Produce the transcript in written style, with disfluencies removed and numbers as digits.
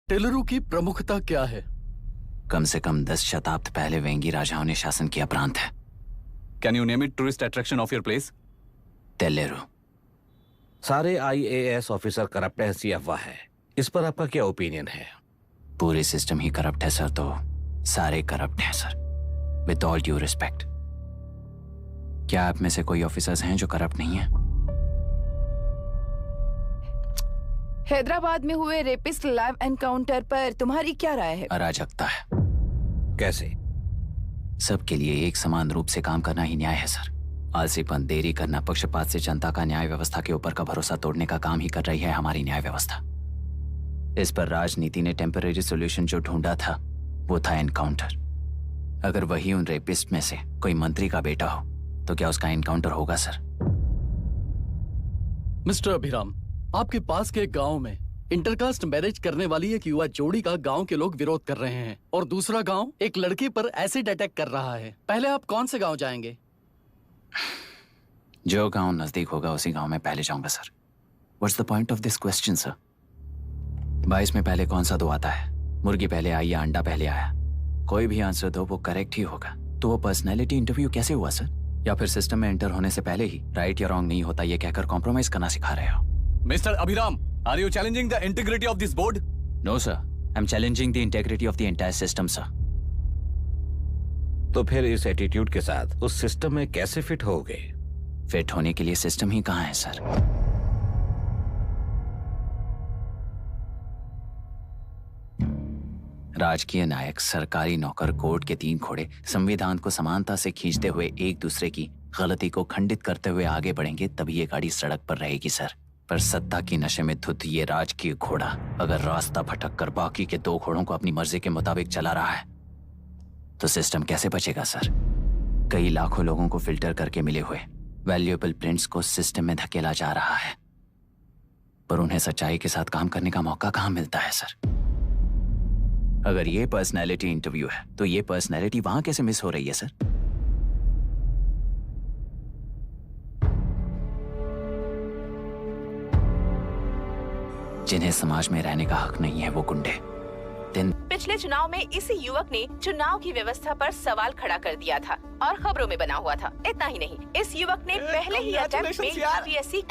टेलरू की प्रमुखता क्या है? कम से कम 10 शताब्द पहले वेंगी राजाओं ने शासन किया प्रांत है। Can you name it tourist attraction of your place? टेलेरू। सारे IAS ऑफिसर करप्ट है, ऐसी अफवाह है। इस पर आपका क्या ओपिनियन है? पूरे सिस्टम ही करप्ट है सर, तो सारे करप्ट हैं sir. With all due respect, क्या आप में से कोई ऑफिसर्स हैं जो करप्ट नहीं है? हैदराबाद में हुए रेपिस्ट लाइव एनकाउंटर पर तुम्हारी क्या राय है? अराजकता है। कैसे? सबके लिए एक समान रूप से काम करना ही न्याय है सर। आलसीपन, देरी करना, पक्षपात से जनता का न्याय व्यवस्था के ऊपर का भरोसा तोड़ने का काम ही कर रही है हमारी न्याय व्यवस्था। इस पर राजनीति ने टेम्परेरी सोल्यूशन जो ढूंढा था वो था एनकाउंटर। अगर वही उन रेपिस्ट में से कोई मंत्री का बेटा हो तो क्या उसका एनकाउंटर होगा सर? मिस्टर अभिराम, आपके पास के गांव में इंटरकास्ट मैरिज करने वाली एक युवा जोड़ी का गांव के लोग विरोध कर रहे हैं और दूसरा गांव एक लड़की पर एसिड अटैक कर रहा है। पहले आप कौन से गांव जाएंगे? जो गांव नजदीक होगा उसी गांव में पहले जाऊंगा sir. What's the point of this question sir? 22 में पहले कौन सा दो आता है? मुर्गी पहले आई या अंडा पहले आया? कोई भी आंसर दो, वो करेक्ट ही होगा। तो वो पर्सनैलिटी इंटरव्यू कैसे हुआ सर? या फिर सिस्टम में एंटर होने से पहले ही राइट या रॉन्ग नहीं होता ये कहकर कॉम्प्रोमाइज करना सिखा रहे हो? Mr. Abhiram, are you challenging the integrity of this board? No sir, I'm challenging the integrity of the entire system sir. तो फिर इस एटीट्यूड के साथ उस सिस्टम में कैसे फिट होगे? फिट होने के लिए सिस्टम ही कहाँ है सर? राजकीय नायक, सरकारी नौकर, कोर्ट के 3 घोड़े संविधान को समानता से खींचते हुए एक दूसरे की गलती को खंडित करते हुए आगे बढ़ेंगे, तभी ये गाड़ी सड़क पर रहेगी सर। पर सत्ता की नशे में धुत ये राजकीय घोड़ा अगर रास्ता भटक कर बाकी के 2 घोड़ों को अपनी मर्जी के मुताबिक चला रहा है तो सिस्टम कैसे बचेगा सर? कई लाखों लोगों को फिल्टर करके मिले हुए वैल्यूएबल प्रिंट्स को सिस्टम में धकेला जा रहा है, पर उन्हें सच्चाई के साथ काम करने का मौका कहां मिलता है सर? अगर ये पर्सनैलिटी इंटरव्यू है तो ये पर्सनैलिटी वहां कैसे मिस हो रही है सर? जिन्हें समाज में रहने का हक नहीं है वो गुंडे। पिछले चुनाव में इसी युवक ने चुनाव की व्यवस्था पर सवाल खड़ा कर दिया था और खबरों में बना हुआ था। इतना ही नहीं, इस युवक ने पहले ही अटेम्प्ट में UPSC